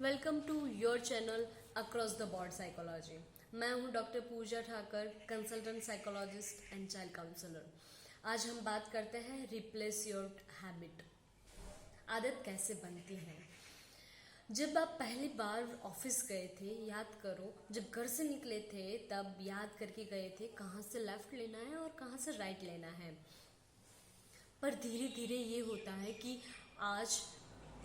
Welcome to your channel across the board psychology. मैं हूं doctor Pooja Thakar, consultant psychologist and child counsellor. आज हम बात करते हैं रिप्लेस योर हैबिट। आदत कैसे बनती है। जब आप पहली बार ऑफिस गए थे, याद करो, जब घर से निकले थे तब याद करके गए थे कहाँ से लेफ्ट लेना है और कहाँ से राइट लेना है। पर धीरे धीरे ये होता है कि आज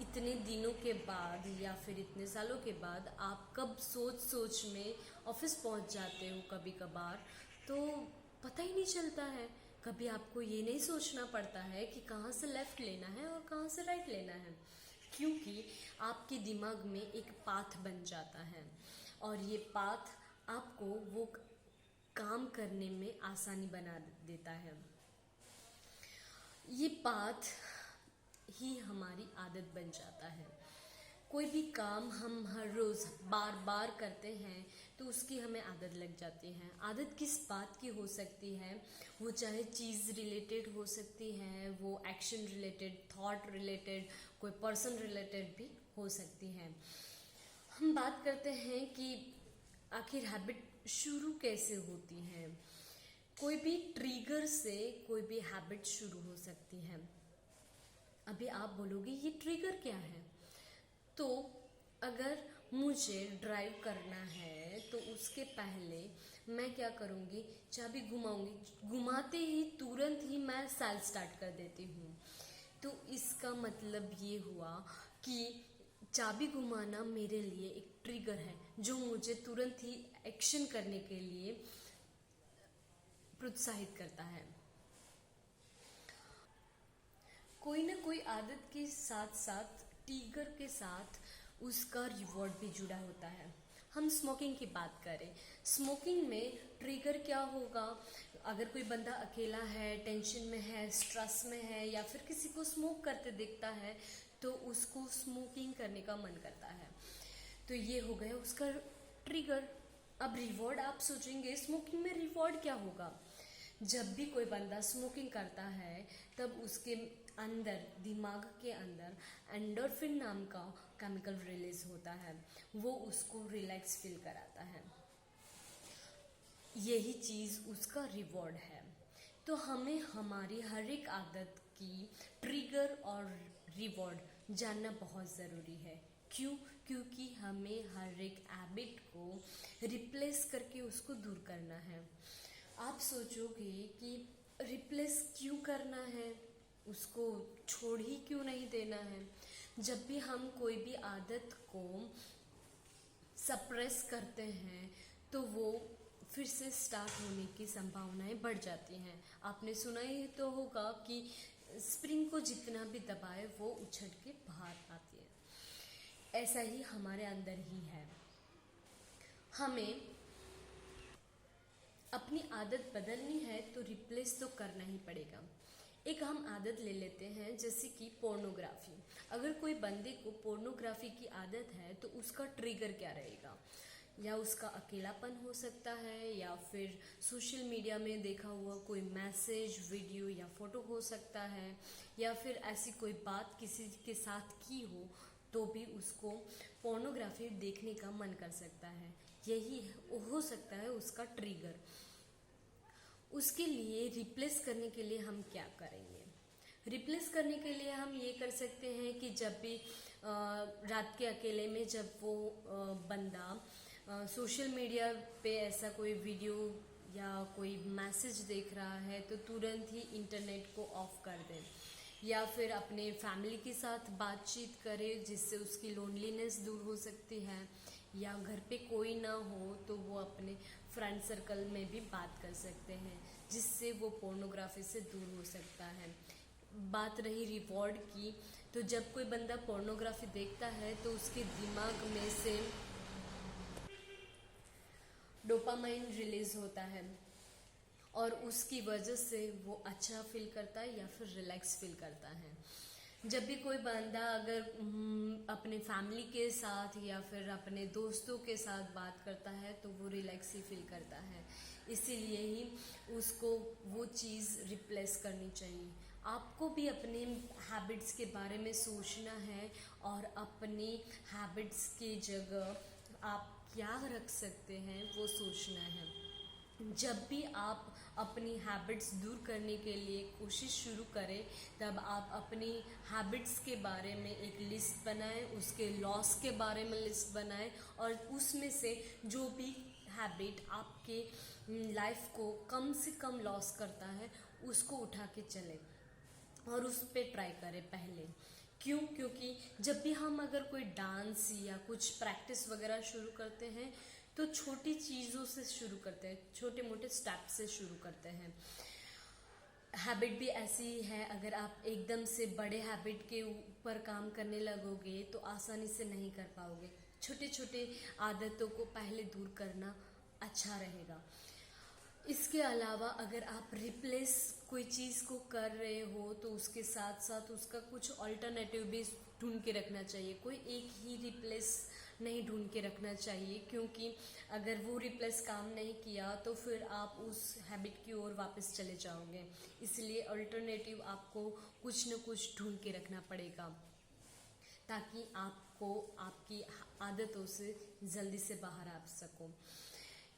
इतने दिनों के बाद या फिर इतने सालों के बाद आप कब सोच सोच में ऑफिस पहुंच जाते हो कभी कभार, तो पता ही नहीं चलता है। कभी आपको ये नहीं सोचना पड़ता है कि कहाँ से लेफ़्ट लेना है और कहाँ से राइट लेना है, क्योंकि आपके दिमाग में एक पाथ बन जाता है और ये पाथ आपको वो काम करने में आसानी बना देता है। ये पाथ ही हमारी आदत बन जाता है। कोई भी काम हम हर रोज़ बार बार करते हैं तो उसकी हमें आदत लग जाती है। आदत किस बात की हो सकती है, वो चाहे चीज़ रिलेटेड हो सकती है, वो एक्शन रिलेटेड, थॉट रिलेटेड, कोई पर्सन रिलेटेड भी हो सकती है। हम बात करते हैं कि आखिर हैबिट शुरू कैसे होती है। कोई भी ट्रिगर से कोई भी हैबिट शुरू हो सकती है। अभी आप बोलोगे ये ट्रिगर क्या है, तो अगर मुझे ड्राइव करना है तो उसके पहले मैं क्या करूँगी, चाबी घुमाऊंगी, घुमाते ही तुरंत ही मैं साइकिल स्टार्ट कर देती हूँ। तो इसका मतलब ये हुआ कि चाबी घुमाना मेरे लिए एक ट्रिगर है जो मुझे तुरंत ही एक्शन करने के लिए प्रोत्साहित करता है। कोई ना कोई आदत के साथ साथ ट्रिगर के साथ उसका रिवॉर्ड भी जुड़ा होता है। हम स्मोकिंग की बात करें, स्मोकिंग में ट्रिगर क्या होगा। अगर कोई बंदा अकेला है, टेंशन में है, स्ट्रेस में है या फिर किसी को स्मोक करते दिखता है तो उसको स्मोकिंग करने का मन करता है। तो ये हो गया उसका ट्रिगर। अब रिवॉर्ड आप सोचेंगे स्मोकिंग में रिवॉर्ड क्या होगा। जब भी कोई बंदा स्मोकिंग करता है तब उसके अंदर, दिमाग के अंदर एंडोर्फिन नाम का केमिकल रिलीज होता है, वो उसको रिलैक्स फील कराता है। यही चीज़ उसका रिवॉर्ड है। तो हमें हमारी हर एक आदत की ट्रिगर और रिवॉर्ड जानना बहुत ज़रूरी है। क्यों? क्योंकि हमें हर एक हैबिट को रिप्लेस करके उसको दूर करना है। आप सोचोगे कि रिप्लेस क्यों करना है, उसको छोड़ ही क्यों नहीं देना है। जब भी हम कोई भी आदत को सप्रेस करते हैं तो वो फिर से स्टार्ट होने की संभावनाएं बढ़ जाती हैं। आपने सुना ही तो होगा कि स्प्रिंग को जितना भी दबाए वो उछल के बाहर आती है। ऐसा ही हमारे अंदर ही है। हमें अपनी आदत बदलनी है तो रिप्लेस तो करना ही पड़ेगा। एक हम आदत ले लेते हैं जैसे कि पोर्नोग्राफी। अगर कोई बंदे को पोर्नोग्राफी की आदत है तो उसका ट्रिगर क्या रहेगा, या उसका अकेलापन हो सकता है या फिर सोशल मीडिया में देखा हुआ कोई मैसेज, वीडियो या फोटो हो सकता है, या फिर ऐसी कोई बात किसी के साथ की हो तो भी उसको पोर्नोग्राफी देखने का मन कर सकता है। यही हो सकता है उसका ट्रिगर। उसके लिए रिप्लेस करने के लिए हम क्या करेंगे। रिप्लेस करने के लिए हम ये कर सकते हैं कि जब भी रात के अकेले में जब वो बंदा सोशल मीडिया पे ऐसा कोई वीडियो या कोई मैसेज देख रहा है तो तुरंत ही इंटरनेट को ऑफ कर दें, या फिर अपने फैमिली के साथ बातचीत करें जिससे उसकी लोनलीनेस दूर हो सकती है, या घर पे कोई ना हो तो वो अपने फ्रेंड सर्कल में भी बात कर सकते हैं जिससे वो पोर्नोग्राफी से दूर हो सकता है। बात रही रिवॉर्ड की, तो जब कोई बंदा पोर्नोग्राफी देखता है तो उसके दिमाग में से डोपामाइन रिलीज होता है और उसकी वजह से वो अच्छा फील करता है या फिर रिलैक्स फील करता है। जब भी कोई बंदा अगर अपने फैमिली के साथ या फिर अपने दोस्तों के साथ बात करता है तो वो रिलैक्स ही फील करता है। इसीलिए ही उसको वो चीज़ रिप्लेस करनी चाहिए। आपको भी अपने हैबिट्स के बारे में सोचना है और अपनी हैबिट्स की जगह आप क्या रख सकते हैं वो सोचना है। जब भी आप अपनी हैबिट्स दूर करने के लिए कोशिश शुरू करें, तब आप अपनी हैबिट्स के बारे में एक लिस्ट बनाएं, उसके लॉस के बारे में लिस्ट बनाएं और उसमें से जो भी हैबिट आपके लाइफ को कम से कम लॉस करता है उसको उठा के चलें और उस पर ट्राई करें पहले। क्योंकि जब भी हम अगर कोई डांस या कुछ प्रैक्टिस वगैरह शुरू करते हैं तो छोटी चीज़ों से शुरू करते हैं, छोटे मोटे स्टेप से शुरू करते हैं। हैबिट भी ऐसी ही है, अगर आप एकदम से बड़े हैबिट के ऊपर काम करने लगोगे तो आसानी से नहीं कर पाओगे। छोटे छोटे आदतों को पहले दूर करना अच्छा रहेगा। इसके अलावा अगर आप रिप्लेस कोई चीज़ को कर रहे हो तो उसके साथ साथ उसका कुछ ऑल्टरनेटिव भी ढूंढ के रखना चाहिए। कोई एक ही रिप्लेस नहीं ढूंढ के रखना चाहिए, क्योंकि अगर वो रिप्लेस काम नहीं किया तो फिर आप उस हैबिट की ओर वापस चले जाओगे। इसलिए अल्टरनेटिव आपको कुछ न कुछ ढूंढ के रखना पड़ेगा ताकि आपको आपकी आदतों से जल्दी से बाहर आ सको।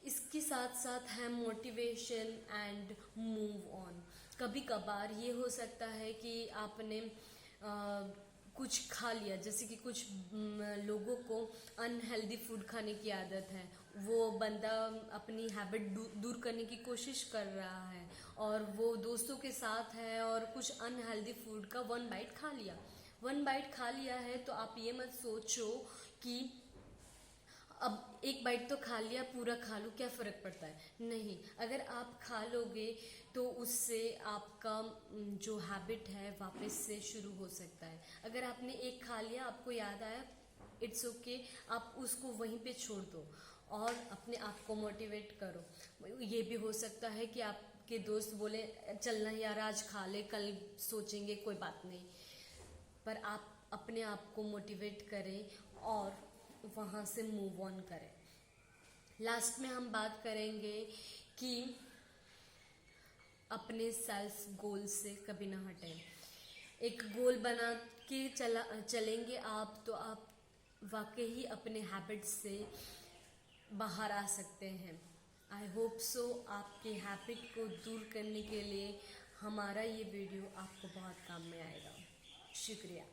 इसके साथ साथ है मोटिवेशन एंड मूव ऑन। कभी कभार ये हो सकता है कि आपने कुछ खा लिया, जैसे कि कुछ लोगों को अनहेल्दी फूड खाने की आदत है, वो बंदा अपनी हैबिट दूर करने की कोशिश कर रहा है और वो दोस्तों के साथ है और कुछ अनहेल्दी फूड का वन बाइट खा लिया है। तो आप ये मत सोचो कि अब एक बाइट तो खा लिया, पूरा खा लूँ, क्या फ़र्क पड़ता है। नहीं, अगर आप खा लोगे तो उससे आपका जो हैबिट है वापस से शुरू हो सकता है। अगर आपने एक खा लिया, आपको याद आया, इट्स ओके, आप उसको वहीं पे छोड़ दो और अपने आप को मोटिवेट करो। ये भी हो सकता है कि आपके दोस्त बोले चलना यार आज खा ले, कल सोचेंगे, कोई बात नहीं। पर आप अपने आप को मोटिवेट करें और वहाँ से मूव ऑन करें। लास्ट में हम बात करेंगे कि अपने सेल्फ गोल से कभी ना हटें। एक गोल बना के चलेंगे आप तो आप वाकई ही अपने हैबिट्स से बाहर आ सकते हैं। आई होप सो आपके हैबिट को दूर करने के लिए हमारा ये वीडियो आपको बहुत काम में आएगा। शुक्रिया।